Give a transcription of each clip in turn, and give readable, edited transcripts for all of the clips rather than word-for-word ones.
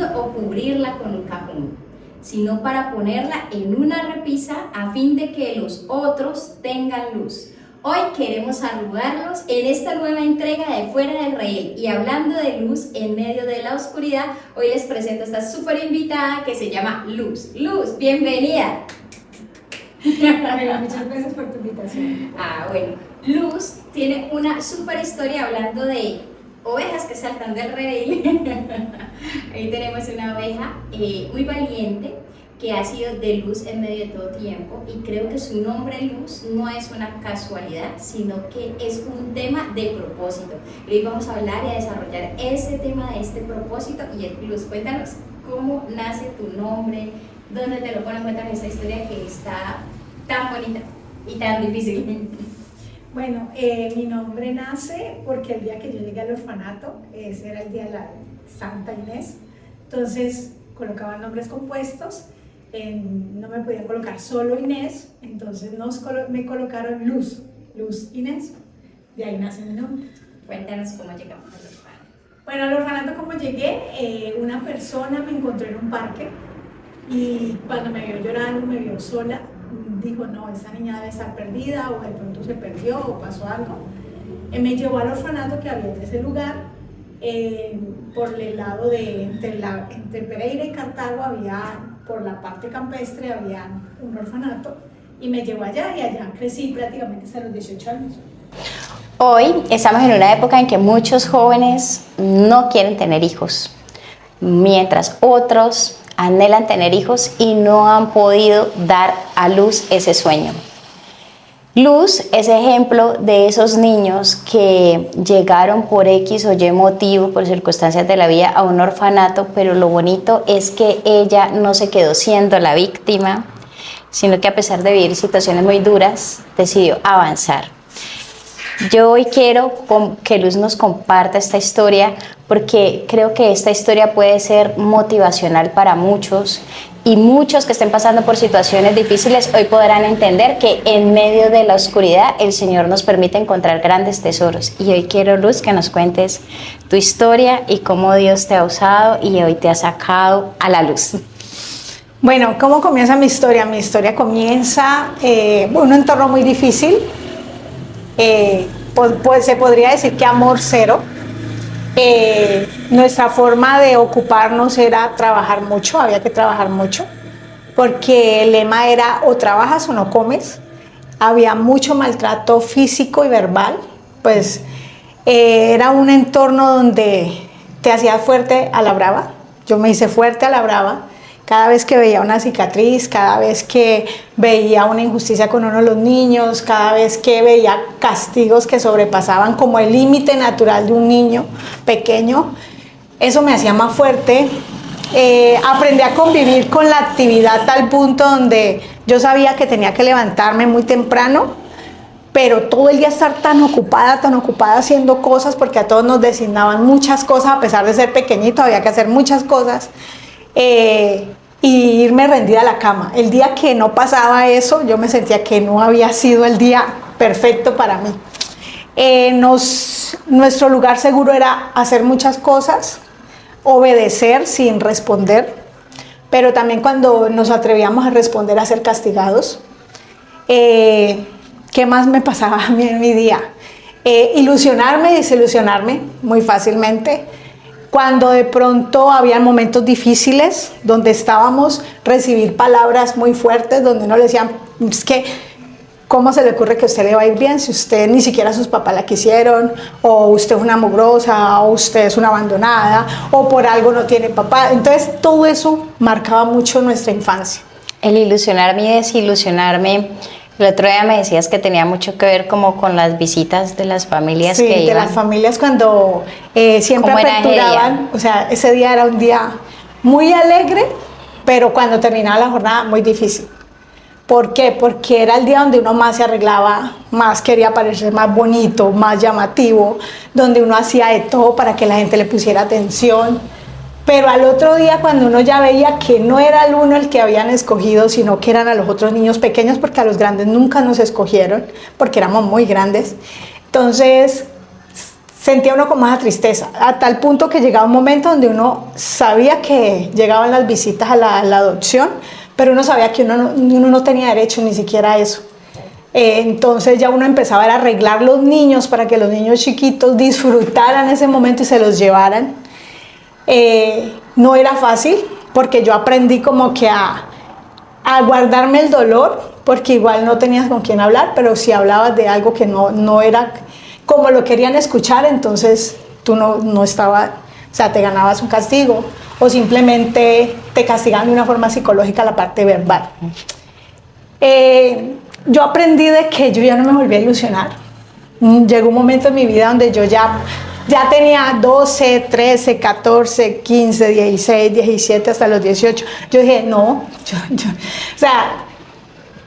escondido o cubrirla con un cajón, sino para ponerla en una repisa a fin de que los otros tengan luz. Hoy queremos saludarlos en esta nueva entrega de Fuera del Redil, y hablando de luz en medio de la oscuridad, hoy les presento a esta súper invitada que se llama Luz. Luz, bienvenida. Bueno, muchas gracias por tu invitación. Bueno, Luz tiene una súper historia hablando de ovejas que saltan del redil. Ahí tenemos una oveja muy valiente, que ha sido de luz en medio de todo tiempo, y creo que su nombre Luz no es una casualidad, sino que es un tema de propósito. Y hoy vamos a hablar y a desarrollar ese tema de este propósito. Y Luz, cuéntanos cómo nace tu nombre, dónde te lo ponen, cuéntanos esta historia que está tan bonita y tan difícil. Bueno, mi nombre nace porque el día que yo llegué al orfanato, ese era el día de la Santa Inés, entonces colocaban nombres compuestos. No me podían colocar solo Inés, entonces me colocaron Luz Inés, de ahí nace mi nombre. Cuéntanos cómo llegamos al orfanato. Bueno, al orfanato como llegué, una persona me encontró en un parque y cuando me vio llorando, me vio sola, dijo, no, esta niña debe estar perdida, o de pronto se perdió o pasó algo. Me llevó al orfanato que había en ese lugar. Por el lado de entre Pereira y Cartago por la parte campestre había un orfanato, y me llevó allá, y allá crecí prácticamente hasta los 18 años. Hoy estamos en una época en que muchos jóvenes no quieren tener hijos, mientras otros anhelan tener hijos y no han podido dar a luz ese sueño. Luz es ejemplo de esos niños que llegaron por X o Y motivo, por circunstancias de la vida, a un orfanato, pero lo bonito es que ella no se quedó siendo la víctima, sino que a pesar de vivir situaciones muy duras, decidió avanzar. Yo hoy quiero que Luz nos comparta esta historia, porque creo que esta historia puede ser motivacional para muchos, y muchos que estén pasando por situaciones difíciles hoy podrán entender que en medio de la oscuridad el Señor nos permite encontrar grandes tesoros. Y hoy quiero, Luz, que nos cuentes tu historia y cómo Dios te ha usado y hoy te ha sacado a la luz. Bueno, ¿cómo comienza mi historia? Mi historia comienza en un entorno muy difícil. Pues se podría decir que amor cero. Nuestra forma de ocuparnos era trabajar mucho, había que trabajar mucho, porque el lema era o trabajas o no comes. Había mucho maltrato físico y verbal, pues era un entorno donde te hacías fuerte a la brava. Yo me hice fuerte a la brava. Cada vez que veía una cicatriz, cada vez que veía una injusticia con uno de los niños, cada vez que veía castigos que sobrepasaban como el límite natural de un niño pequeño, eso me hacía más fuerte. Aprendí a convivir con la actividad a tal punto donde yo sabía que tenía que levantarme muy temprano, pero todo el día estar tan ocupada haciendo cosas, porque a todos nos designaban muchas cosas, a pesar de ser pequeñito había que hacer muchas cosas. Y irme rendida a la cama. El día que no pasaba eso, yo me sentía que no había sido el día perfecto para mí. Nuestro lugar seguro era hacer muchas cosas, obedecer sin responder, pero también cuando nos atrevíamos a responder, a ser castigados. ¿Qué más me pasaba a mí en mi día? Ilusionarme y desilusionarme muy fácilmente. Cuando de pronto había momentos difíciles donde estábamos, recibir palabras muy fuertes donde uno le decían, es que, ¿cómo se le ocurre que a usted le va a ir bien si usted ni siquiera sus papás la quisieron? O usted es una mugrosa, o usted es una abandonada, o por algo no tiene papá. Entonces todo eso marcaba mucho nuestra infancia. El ilusionarme y desilusionarme. El otro día me decías que tenía mucho que ver como con las visitas de las familias que iban. Sí, de las familias cuando siempre aperturaban. O sea, ese día era un día muy alegre, pero cuando terminaba la jornada muy difícil. ¿Por qué? Porque era el día donde uno más se arreglaba, más quería parecer más bonito, más llamativo, donde uno hacía de todo para que la gente le pusiera atención. Pero al otro día, cuando uno ya veía que no era el uno el que habían escogido, sino que eran a los otros niños pequeños, porque a los grandes nunca nos escogieron, porque éramos muy grandes. Entonces sentía uno con más tristeza, a tal punto que llegaba un momento donde uno sabía que llegaban las visitas a la adopción, pero uno sabía que uno no tenía derecho ni siquiera a eso. Entonces ya uno empezaba a arreglar los niños para que los niños chiquitos disfrutaran ese momento y se los llevaran. No era fácil, porque yo aprendí como que a guardarme el dolor, porque igual no tenías con quién hablar, pero si hablabas de algo que no era como lo querían escuchar, entonces tú no estabas, o sea, te ganabas un castigo, o simplemente te castigaban de una forma psicológica la parte verbal. Yo aprendí de que yo ya no me volví a ilusionar. Llegó un momento en mi vida donde yo ya tenía 12, 13, 14, 15, 16, 17, hasta los 18. Yo dije, no, o sea,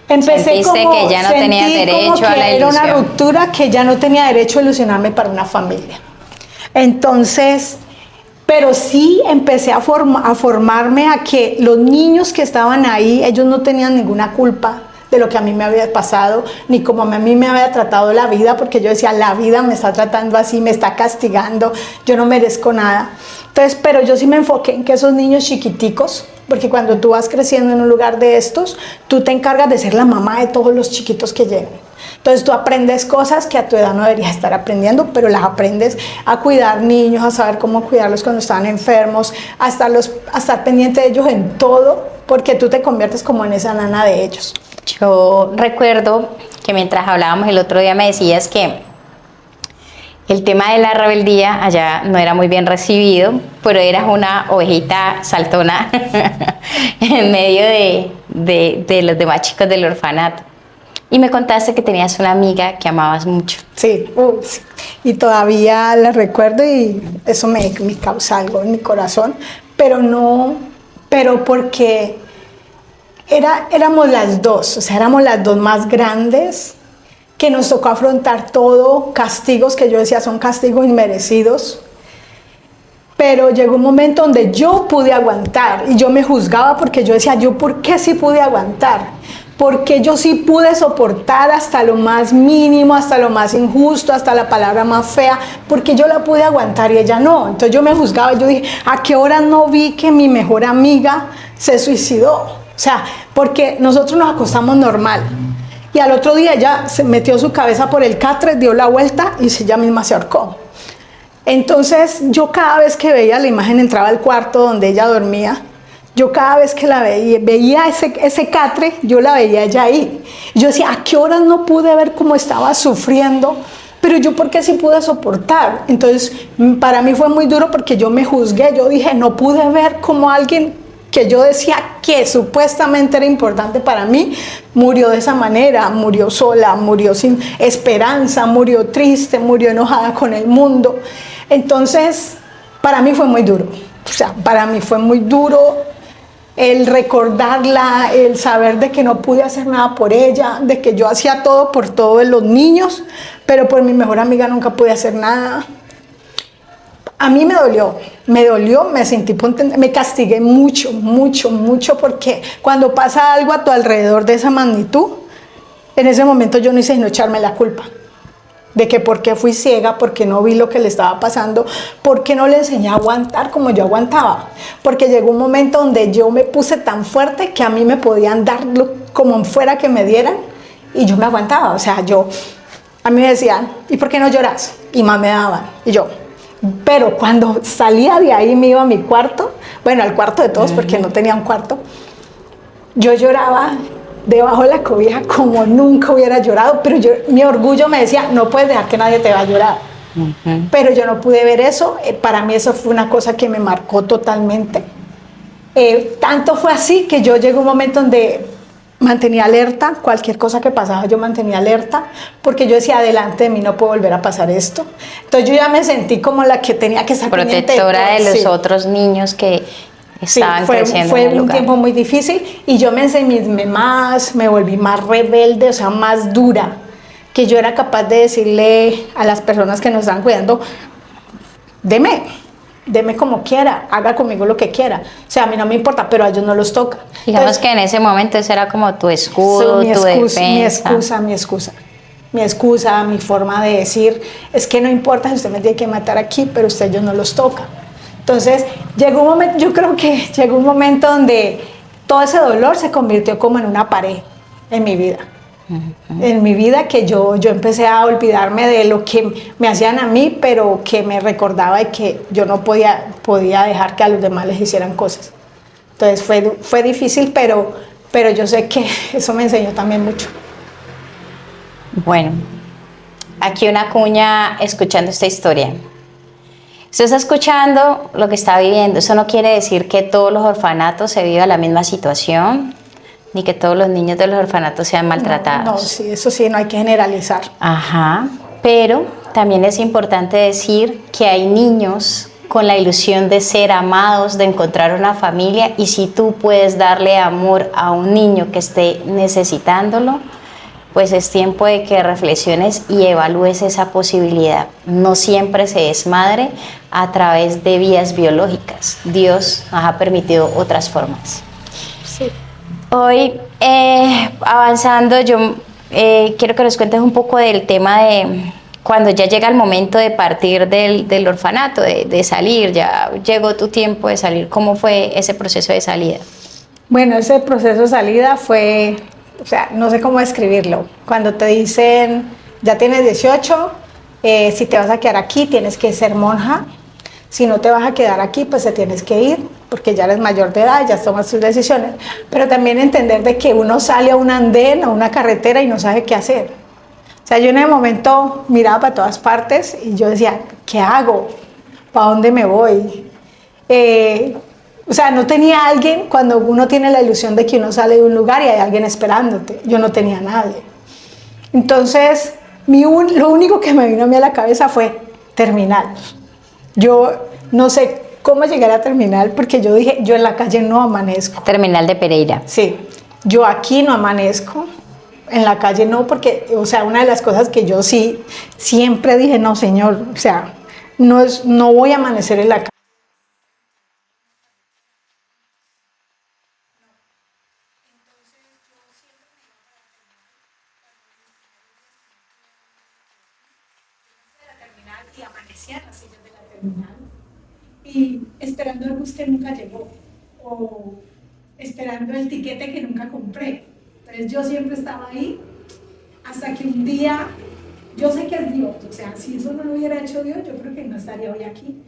empecé Sentiste como, que ya no tenía derecho como a la que era una ilusión. ruptura, que ya no tenía derecho a ilusionarme para una familia. Entonces, pero sí empecé a formarme a que los niños que estaban ahí, ellos no tenían ninguna culpa de lo que a mí me había pasado, ni como a mí me había tratado la vida, porque yo decía, la vida me está tratando así, me está castigando, yo no merezco nada. Entonces, pero yo sí me enfoqué en que esos niños chiquiticos, porque cuando tú vas creciendo en un lugar de estos, tú te encargas de ser la mamá de todos los chiquitos que llegan. Entonces tú aprendes cosas que a tu edad no deberías estar aprendiendo, pero las aprendes a cuidar niños, a saber cómo cuidarlos cuando están enfermos, a estar pendiente de ellos en todo, porque tú te conviertes como en esa nana de ellos. Yo recuerdo que mientras hablábamos el otro día me decías que el tema de la rebeldía allá no era muy bien recibido, pero eras una ovejita saltona en medio de los demás chicos del orfanato. Y me contaste que tenías una amiga que amabas mucho. Sí, sí. Y todavía la recuerdo y eso me causa algo en mi corazón, pero porque éramos las dos, o sea, éramos las dos más grandes, que nos tocó afrontar todo, castigos que yo decía son castigos inmerecidos, pero llegó un momento donde yo pude aguantar y yo me juzgaba porque yo decía, ¿yo por qué sí pude aguantar? Porque yo sí pude soportar hasta lo más mínimo, hasta lo más injusto, hasta la palabra más fea, porque yo la pude aguantar y ella no. Entonces yo me juzgaba, yo dije, ¿a qué hora no vi que mi mejor amiga se suicidó? O sea, porque nosotros nos acostamos normal y al otro día ella se metió su cabeza por el catre, dio la vuelta y ella misma se ahorcó. Entonces yo cada vez que veía la imagen, entraba al cuarto donde ella dormía, yo cada vez que la veía ese catre, yo la veía ella ahí. Yo decía, ¿a qué horas no pude ver cómo estaba sufriendo? Pero yo, ¿por qué sí pude soportar? Entonces, para mí fue muy duro porque yo me juzgué. Yo dije, no pude ver cómo alguien que yo decía que supuestamente era importante para mí, murió de esa manera, murió sola, murió sin esperanza, murió triste, murió enojada con el mundo. Entonces, para mí fue muy duro. O sea, para mí fue muy duro el recordarla, el saber de que no pude hacer nada por ella, de que yo hacía todo por todos los niños, pero por mi mejor amiga nunca pude hacer nada. A mí me dolió, me sentí, me castigué mucho, porque cuando pasa algo a tu alrededor de esa magnitud, en ese momento yo no hice sino echarme la culpa. De que por qué fui ciega, porque no vi lo que le estaba pasando, porque no le enseñé a aguantar como yo aguantaba, porque llegó un momento donde yo me puse tan fuerte que a mí me podían dar como fuera que me dieran y yo me aguantaba. O sea, a mí me decían, ¿y por qué no lloras? Y más me daban, y yo. Pero cuando salía de ahí, me iba a mi cuarto, bueno, al cuarto de todos, porque no tenía un cuarto, yo lloraba debajo de la cobija como nunca hubiera llorado, pero mi orgullo me decía, no puedes dejar que nadie te va a llorar. Pero yo no pude ver eso. Para mí eso fue una cosa que me marcó totalmente. Tanto fue así que yo llegué a un momento donde mantenía alerta, cualquier cosa que pasaba yo mantenía alerta, porque yo decía, adelante de mí no puede volver a pasar esto. Entonces yo ya me sentí como la que tenía que estar protectora de los otros niños que estaban creciendo en el lugar. Fue un tiempo muy difícil y yo me enseñé más, me volví más rebelde, o sea, más dura, que yo era capaz de decirle a las personas que nos estaban cuidando, deme como quiera, haga conmigo lo que quiera, o sea, a mí no me importa, pero a ellos no los toca. Digamos que en ese momento ese era como tu escudo, tu defensa. Mi excusa. mi excusa, mi forma de decir, es que no importa si usted me tiene que matar aquí, pero usted yo no los toca. Entonces, llegó un momento, yo creo que llegó un momento donde todo ese dolor se convirtió como en una pared en mi vida. En mi vida, que yo empecé a olvidarme de lo que me hacían a mí, pero que me recordaba de que yo no podía dejar que a los demás les hicieran cosas. Entonces fue difícil, pero yo sé que eso me enseñó también mucho. Bueno, aquí una cuña escuchando esta historia. Usted está escuchando lo que está viviendo. Eso no quiere decir que todos los orfanatos se viva la misma situación, ni que todos los niños de los orfanatos sean maltratados. No, sí, eso sí, no hay que generalizar. Ajá, pero también es importante decir que hay niños con la ilusión de ser amados, de encontrar una familia, y si tú puedes darle amor a un niño que esté necesitándolo, pues es tiempo de que reflexiones y evalúes esa posibilidad. No siempre se es madre a través de vías biológicas. Dios nos ha permitido otras formas. Sí. Hoy, avanzando, yo quiero que nos cuentes un poco del tema de cuando ya llega el momento de partir del orfanato, de salir, ya llegó tu tiempo de salir. ¿Cómo fue ese proceso de salida? Bueno, ese proceso de salida fue, o sea, no sé cómo describirlo. Cuando te dicen, ya tienes 18, si te vas a quedar aquí, tienes que ser monja. Si no te vas a quedar aquí, pues te tienes que ir, porque ya eres mayor de edad, ya tomas tus decisiones. Pero también entender de que uno sale a un andén, a una carretera y no sabe qué hacer. O sea, yo en el momento miraba para todas partes y yo decía, ¿qué hago? ¿Para dónde me voy? O sea, no tenía alguien, cuando uno tiene la ilusión de que uno sale de un lugar y hay alguien esperándote. Yo no tenía a nadie. Entonces, lo único que me vino a mí a la cabeza fue terminar. Yo no sé cómo llegar a terminal, porque yo dije, yo en la calle no amanezco. Terminal de Pereira. Sí, yo aquí no amanezco, en la calle no, porque, o sea, una de las cosas que yo sí siempre dije, no, señor, o sea, no voy a amanecer en la calle. Y amanecía en las sillas de la terminal y esperando el bus que nunca llegó o esperando el tiquete que nunca compré. Entonces yo siempre estaba ahí hasta que un día, yo sé que es Dios, o sea, si eso no lo hubiera hecho Dios, yo creo que no estaría hoy aquí.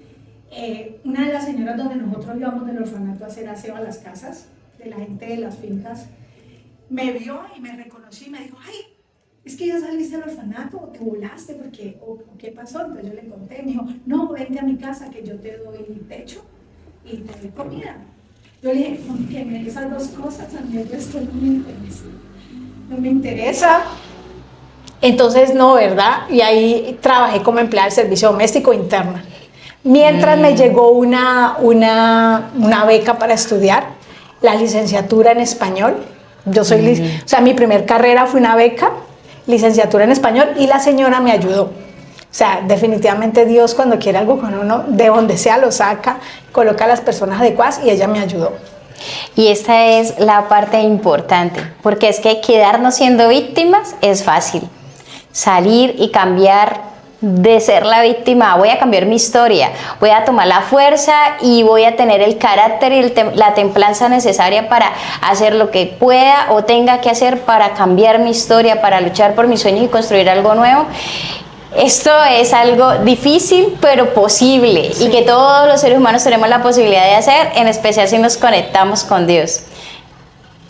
Una de las señoras donde nosotros íbamos del orfanato a hacer aseo a las casas de la gente de las fincas me vio y me reconoció y me dijo, ay, es que ya saliste del orfanato, o te volaste, porque, o qué pasó. Entonces yo le conté, me dijo, no, vente a mi casa que yo te doy techo y te doy comida. Yo le dije, con que me esas dos cosas, a mí el resto no me interesa. No me interesa. Entonces, no, ¿verdad? Y ahí trabajé como empleada del servicio doméstico interna. Mientras me llegó una beca para estudiar la licenciatura en español. Yo soy, o sea, mi primer carrera fue una beca, licenciatura en español, y la señora me ayudó. O sea, definitivamente Dios cuando quiere algo con uno, de donde sea lo saca, coloca a las personas adecuadas, y ella me ayudó. Y esta es la parte importante, porque es que quedarnos siendo víctimas es fácil. Salir y cambiar de ser la víctima, voy a cambiar mi historia, voy a tomar la fuerza y voy a tener el carácter y la templanza necesaria para hacer lo que pueda o tenga que hacer para cambiar mi historia, para luchar por mis sueños y construir algo nuevo. Esto es algo difícil, pero posible, sí, y que todos los seres humanos tenemos la posibilidad de hacer, en especial si nos conectamos con Dios.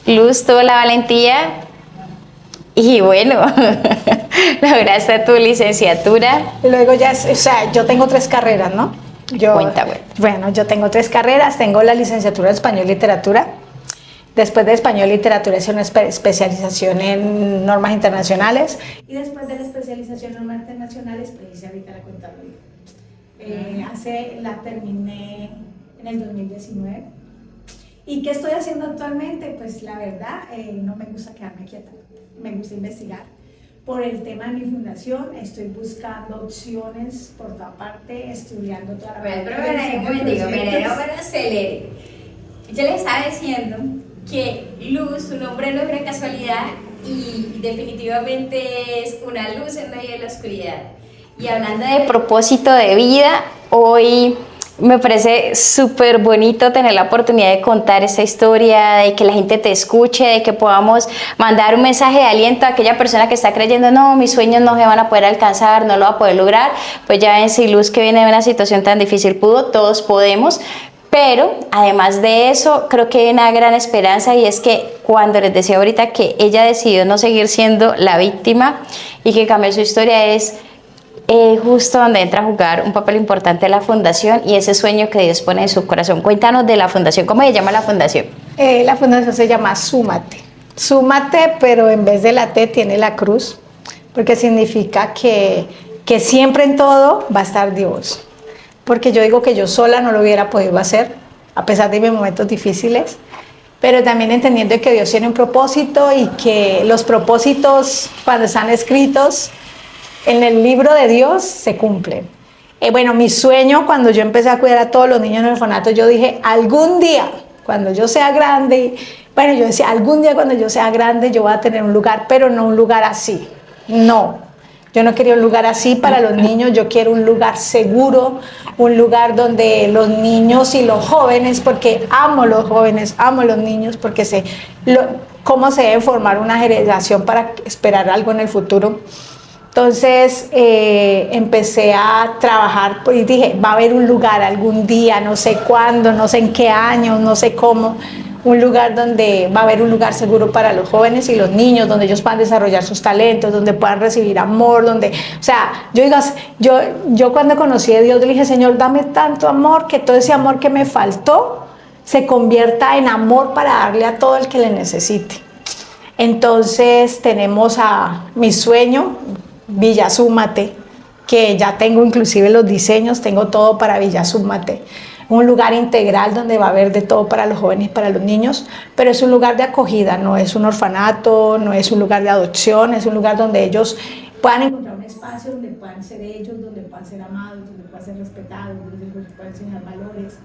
Luz tuvo la valentía y bueno, lograste tu licenciatura. Y luego ya, o sea, yo tengo 3 carreras, ¿no? Cuéntame. Bueno, yo tengo 3 carreras, tengo la licenciatura en Español y Literatura. Después de Español y Literatura hice una especialización en normas internacionales. Y después de la especialización en normas internacionales, pues hice ahorita la contaduría. La terminé en el 2019. ¿Y qué estoy haciendo actualmente? Pues la verdad, no me gusta quedarme quieta, me gusta investigar. Por el tema de mi fundación, estoy buscando opciones por toda parte, estudiando toda la Pero acelere. Yo le estaba diciendo que luz, su nombre no es una casualidad y definitivamente es una luz en medio de la oscuridad. Y hablando de Propósito de vida, hoy me parece súper bonito tener la oportunidad de contar esta historia, de que la gente te escuche, de que podamos mandar un mensaje de aliento a aquella persona que está creyendo, no, mis sueños no se van a poder alcanzar, no lo va a poder lograr. Pues ya ven, si Luz, que viene de una situación tan difícil, pudo, todos podemos. Pero además de eso, creo que hay una gran esperanza, y es que cuando les decía ahorita que ella decidió no seguir siendo la víctima y que cambió su historia, es justo donde entra a jugar un papel importante la fundación y ese sueño que Dios pone en su corazón. Cuéntanos de la fundación. ¿Cómo se llama la fundación? La fundación se llama Súmate. Súmate, pero en vez de la T tiene la cruz, porque significa que siempre en todo va a estar Dios. Porque yo digo que yo sola no lo hubiera podido hacer, a pesar de mis momentos difíciles, pero también entendiendo que Dios tiene un propósito y que los propósitos, cuando están escritos en el libro de Dios, se cumplen. Bueno, mi sueño cuando yo empecé a cuidar a todos los niños en el orfanato, yo dije, algún día, cuando yo sea grande, bueno, yo decía, algún día cuando yo sea grande, yo voy a tener un lugar, pero no un lugar así, no. Yo no quería un lugar así para los niños, yo quiero un lugar seguro, un lugar donde los niños y los jóvenes, porque amo los jóvenes, amo los niños, porque sé cómo se debe formar una generación para esperar algo en el futuro. Entonces empecé a trabajar y dije, va a haber un lugar algún día, no sé cuándo, no sé en qué año, no sé cómo, un lugar donde va a haber un lugar seguro para los jóvenes y los niños, donde ellos puedan desarrollar sus talentos, donde puedan recibir amor, donde, o sea, yo cuando conocí a Dios, le dije, Señor, dame tanto amor, que todo ese amor que me faltó se convierta en amor para darle a todo el que le necesite. Entonces tenemos a mi sueño, Villa Súmate, que ya tengo inclusive los diseños, tengo todo para Villa Súmate. Un lugar integral donde va a haber de todo para los jóvenes y para los niños, pero es un lugar de acogida, no es un orfanato, no es un lugar de adopción, es un lugar donde ellos puedan encontrar un espacio donde puedan ser ellos, donde puedan ser amados, donde puedan ser respetados, donde puedan enseñar valores.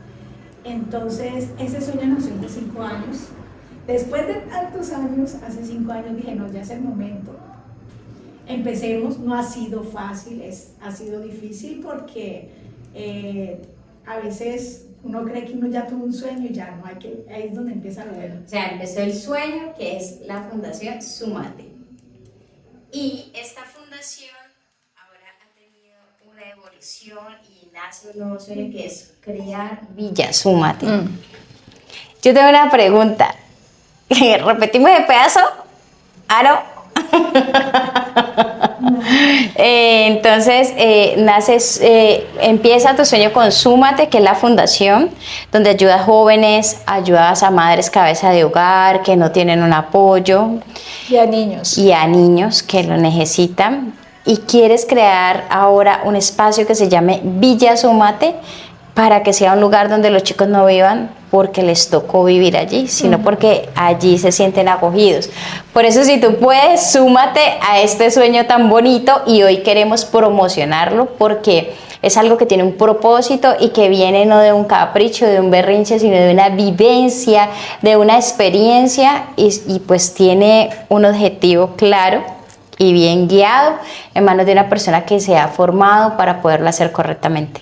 Entonces, ese sueño nació hace 5 años. Después de tantos años, hace 5 años dije, no, ya es el momento. Empecemos, no ha sido fácil, ha sido difícil porque a veces uno cree que uno ya tuvo un sueño y ya no, ahí es donde empieza lo bueno. O sea, empezó el sueño, que es la fundación Súmate. Y esta fundación ahora ha tenido una evolución y nace un nuevo sueño que es crear Villa Súmate. Yo tengo una pregunta. ¿Repetimos el pedazo? ¿Ah, no? Entonces empieza tu sueño con Súmate, que es la fundación donde ayudas a jóvenes, ayudas a madres cabeza de hogar que no tienen un apoyo y a niños que lo necesitan, y quieres crear ahora un espacio que se llame Villa Súmate para que sea un lugar donde los chicos no vivan porque les tocó vivir allí, sino porque allí se sienten acogidos. Por eso, si tú puedes, súmate a este sueño tan bonito, y hoy queremos promocionarlo porque es algo que tiene un propósito y que viene no de un capricho, de un berrinche, sino de una vivencia, de una experiencia, y pues tiene un objetivo claro y bien guiado en manos de una persona que se ha formado para poderlo hacer correctamente.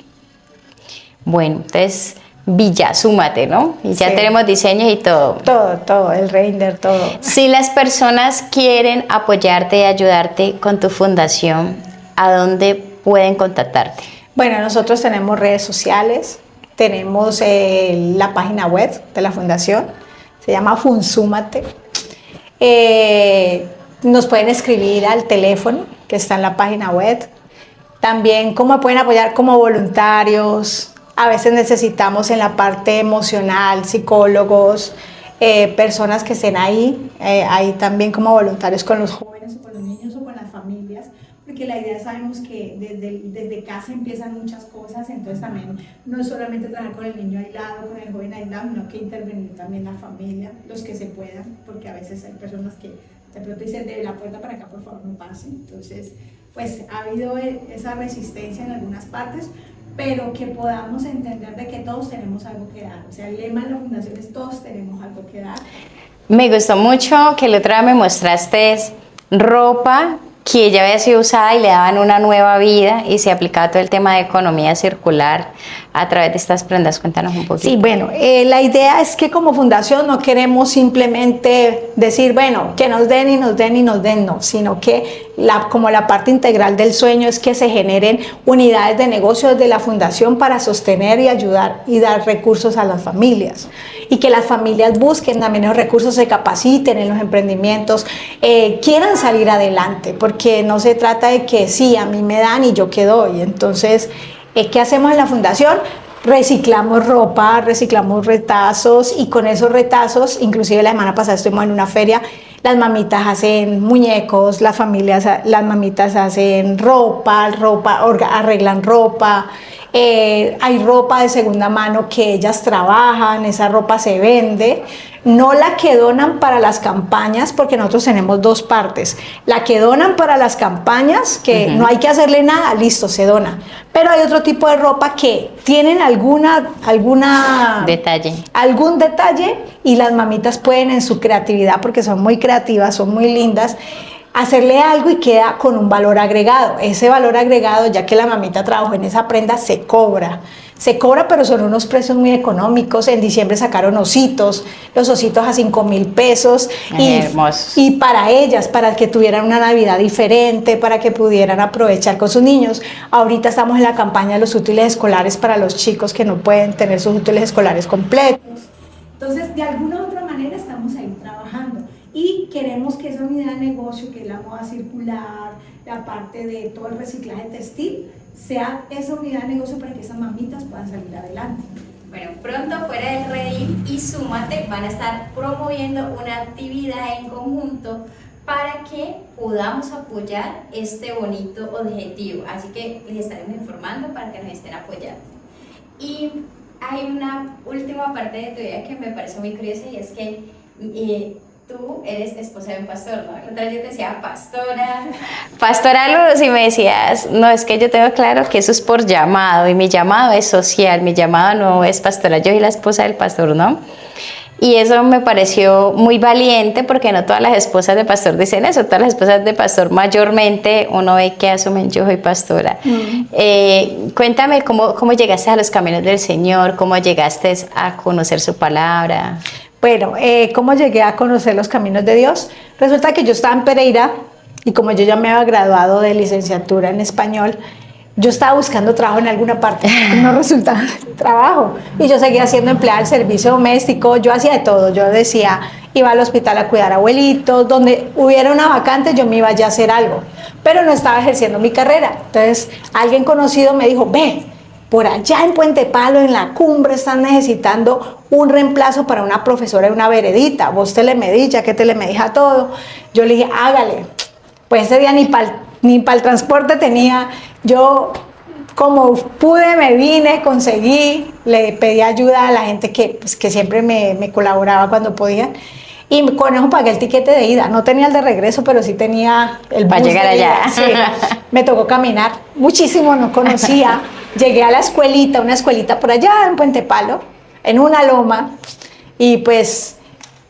Bueno, entonces Villa Súmate, ¿no? Y ya tenemos diseños y todo. Todo, el render, todo. Si las personas quieren apoyarte y ayudarte con tu fundación, ¿a dónde pueden contactarte? Bueno, nosotros tenemos redes sociales, tenemos la página web de la fundación, se llama Funsúmate. Nos pueden escribir al teléfono que está en la página web. También cómo pueden apoyar como voluntarios. A veces necesitamos en la parte emocional, psicólogos, personas que estén ahí también como voluntarios con los jóvenes o con los niños o con las familias, porque la idea, sabemos que desde casa empiezan muchas cosas, entonces también no es solamente trabajar con el niño aislado, con el joven aislado, sino que intervenir también la familia, los que se puedan, porque a veces hay personas que de pronto dicen, de la puerta para acá por favor no pasen. Entonces pues ha habido esa resistencia en algunas partes, pero que podamos entender de que todos tenemos algo que dar. O sea, el lema de la fundación es todos tenemos algo que dar. Me gustó mucho que el otro día me mostraste ropa que ya había sido usada y le daban una nueva vida y se aplicaba todo el tema de economía circular a través de estas prendas. Cuéntanos un poquito. Sí, bueno, la idea es que como fundación no queremos simplemente decir, bueno, que nos den y nos den y nos den, no, sino que como la parte integral del sueño es que se generen unidades de negocios de la fundación para sostener y ayudar y dar recursos a las familias. Y que las familias busquen también los recursos, se capaciten en los emprendimientos, quieran salir adelante, porque no se trata de que sí, a mí me dan y yo qué doy. Entonces, ¿qué hacemos en la fundación? Reciclamos ropa, reciclamos retazos y con esos retazos, inclusive la semana pasada estuvimos en una feria, las mamitas hacen muñecos, las mamitas hacen ropa, arreglan ropa. Hay ropa de segunda mano que ellas trabajan, esa ropa se vende, no la que donan para las campañas, porque nosotros tenemos dos partes, la que donan para las campañas, que no hay que hacerle nada, listo, se dona, pero hay otro tipo de ropa que tienen algún detalle y las mamitas pueden en su creatividad, porque son muy creativas, son muy lindas, hacerle algo y queda con un valor agregado. Ese valor agregado, ya que la mamita trabajó en esa prenda, se cobra, pero son unos precios muy económicos. En diciembre sacaron ositos, los ositos a 5,000 pesos y para ellas, para que tuvieran una Navidad diferente, para que pudieran aprovechar con sus niños. Ahorita estamos en la campaña de los útiles escolares para los chicos que no pueden tener sus útiles escolares completos. Entonces, de alguna u otra manera estamos ahí trabajando. Y queremos que esa unidad de negocio, que es la moda circular, la parte de todo el reciclaje textil, sea esa unidad de negocio para que esas mamitas puedan salir adelante. Bueno, pronto Fuera del Redil y Súmate van a estar promoviendo una actividad en conjunto para que podamos apoyar este bonito objetivo. Así que les estaremos informando para que nos estén apoyando. Y hay una última parte de tu vida que me parece muy curiosa y es que tú eres esposa de un pastor, ¿no? Otra vez yo te decía pastora. Pastora Luz, y me decías, no, es que yo tengo claro que eso es por llamado, y mi llamado es social, mi llamado no es pastora, yo soy la esposa del pastor, ¿no? Y eso me pareció muy valiente, porque no todas las esposas de pastor dicen eso, todas las esposas de pastor mayormente uno ve que asumen, yo soy pastora. Cuéntame cómo llegaste a los caminos del Señor, cómo llegaste a conocer su palabra. Bueno, ¿cómo llegué a conocer los caminos de Dios? Resulta que yo estaba en Pereira y como yo ya me había graduado de licenciatura en español, yo estaba buscando trabajo en alguna parte, no resultaba trabajo. Y yo seguía siendo empleada del servicio doméstico, yo hacía de todo. Yo decía, iba al hospital a cuidar abuelitos, donde hubiera una vacante yo me iba ya a hacer algo, pero no estaba ejerciendo mi carrera. Entonces alguien conocido me dijo, ve, por allá en Puente Palo, en la cumbre, están necesitando un reemplazo para una profesora de una veredita. Vos telemedís, ya que telemedís a todo. Yo le dije, hágale. Pues ese día ni para el transporte tenía. Yo, como pude, me vine, conseguí, le pedí ayuda a la gente que siempre me colaboraba cuando podían. Y con eso pagué el tiquete de ida. No tenía el de regreso, pero sí tenía el bus para llegar allá. Sí, me tocó caminar muchísimo, no conocía. Llegué a la escuelita, una escuelita por allá en Puente Palo, en una loma, y pues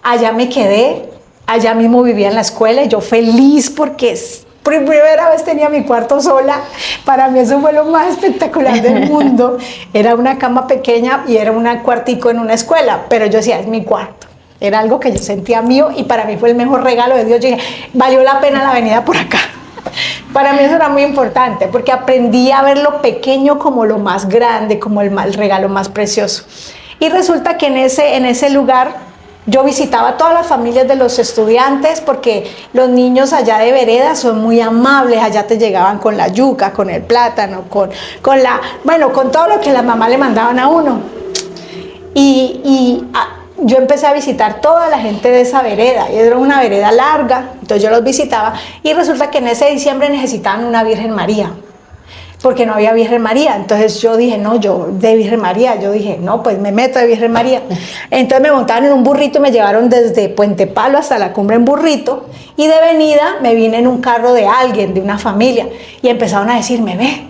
allá me quedé, allá mismo vivía en la escuela, y yo feliz porque por primera vez tenía mi cuarto sola. Para mí eso fue lo más espectacular del mundo. Era una cama pequeña y era un cuartico en una escuela, pero yo decía, es mi cuarto. Era algo que yo sentía mío y para mí fue el mejor regalo de Dios. Yo dije, valió la pena la venida por acá. Para mí eso era muy importante porque aprendí a ver lo pequeño como lo más grande, como el regalo más precioso. Y resulta que en ese lugar yo visitaba a todas las familias de los estudiantes porque los niños allá de vereda son muy amables, allá te llegaban con la yuca, con el plátano, con todo lo que las mamás le mandaban a uno. Yo empecé a visitar toda la gente de esa vereda, y era una vereda larga, entonces yo los visitaba, y resulta que en ese diciembre necesitaban una Virgen María, porque no había Virgen María. Entonces yo dije, no, yo de Virgen María, yo dije, no, pues me meto de Virgen María. Entonces me montaron en un burrito y me llevaron desde Puente Palo hasta la cumbre en burrito, y de venida me vine en un carro de alguien, de una familia, y empezaron a decirme, ve,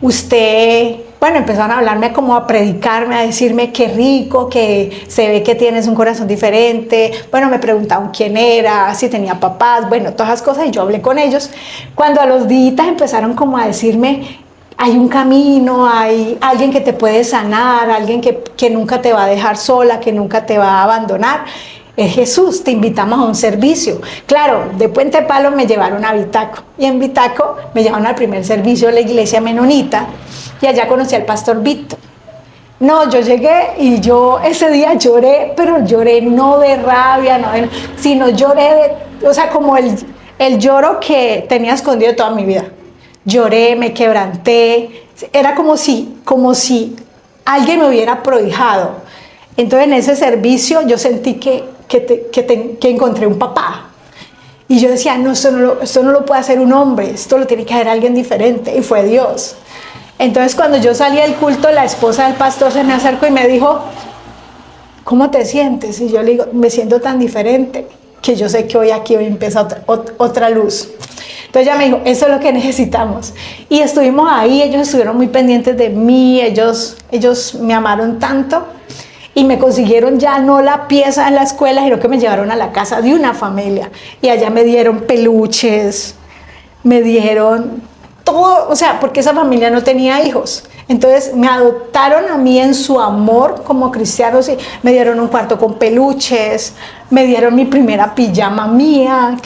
usted bueno, empezaron a hablarme, como a predicarme, a decirme qué rico, que se ve que tienes un corazón diferente. Bueno, me preguntaban quién era, si tenía papás, bueno, todas esas cosas, y yo hablé con ellos. Cuando a los días empezaron como a decirme, hay un camino, hay alguien que te puede sanar, alguien que nunca te va a dejar sola, que nunca te va a abandonar. Es Jesús, te invitamos a un servicio. Claro, de Puente Palo me llevaron a Vitaco, y en Vitaco me llevaron al primer servicio de la iglesia menonita, y allá conocí al pastor Víctor. No, yo llegué y yo ese día lloré, pero lloré no de rabia, sino lloré o sea, como el lloro que tenía escondido toda mi vida. Lloré, me quebranté, era como si alguien me hubiera prohijado. Entonces en ese servicio yo sentí que encontré un papá. Y yo decía, no, esto no lo puede hacer un hombre, esto lo tiene que hacer alguien diferente, y fue Dios. Entonces cuando yo salí del culto, la esposa del pastor se me acercó y me dijo, ¿cómo te sientes? Y yo le digo, me siento tan diferente que yo sé que hoy aquí empieza otra luz. Entonces ella me dijo, eso es lo que necesitamos. Y estuvimos ahí, ellos estuvieron muy pendientes de mí, ellos me amaron tanto y me consiguieron ya no la pieza en la escuela, sino que me llevaron a la casa de una familia. Y allá me dieron peluches, me dieron todo, o sea, porque esa familia no tenía hijos. Entonces me adoptaron a mí en su amor como cristianos y me dieron un cuarto con peluches, me dieron mi primera pijama mía,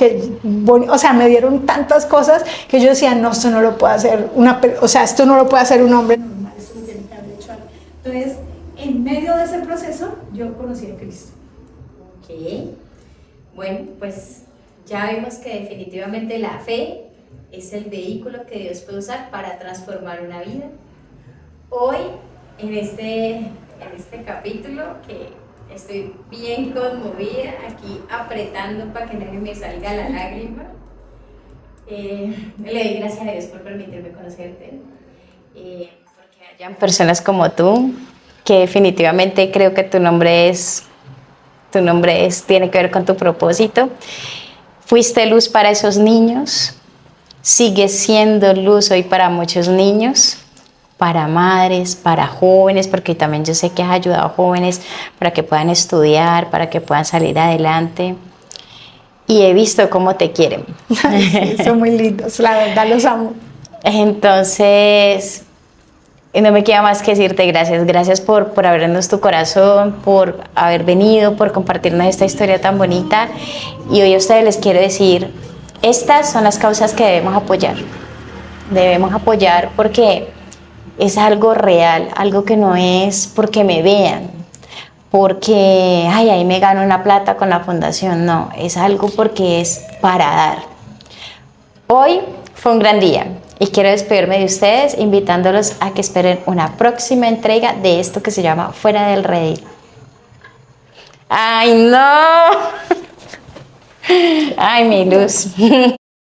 o sea, me dieron tantas cosas que yo decía, no, esto no lo puede hacer esto no lo puede hacer un hombre normal, esto lo tiene que haber hecho alguien. Entonces, en medio de ese proceso, yo conocí a Cristo. Ok, bueno, pues ya vimos que definitivamente la fe es el vehículo que Dios puede usar para transformar una vida. Hoy, en este capítulo, que estoy bien conmovida, aquí apretando para que no me salga la lágrima, le doy gracias a Dios por permitirme conocerte. Porque Hayan personas como tú, que definitivamente creo que tu nombre tiene que ver con tu propósito. Fuiste luz para esos niños, sigues siendo luz hoy para muchos niños, para madres, para jóvenes, porque también yo sé que has ayudado a jóvenes para que puedan estudiar, para que puedan salir adelante. Y he visto cómo te quieren. Sí, son muy lindos, la verdad los amo. Entonces, no me queda más que decirte gracias. Gracias por abrirnos tu corazón, por haber venido, por compartirnos esta historia tan bonita. Y hoy a ustedes les quiero decir, estas son las causas que debemos apoyar. Debemos apoyar porque es algo real, algo que no es porque me vean, porque ahí me gano una plata con la fundación. No, es algo porque es para dar. Hoy fue un gran día y quiero despedirme de ustedes invitándolos a que esperen una próxima entrega de esto que se llama Fuera del Redil. ¡Ay, no! ¡Ay, mi luz!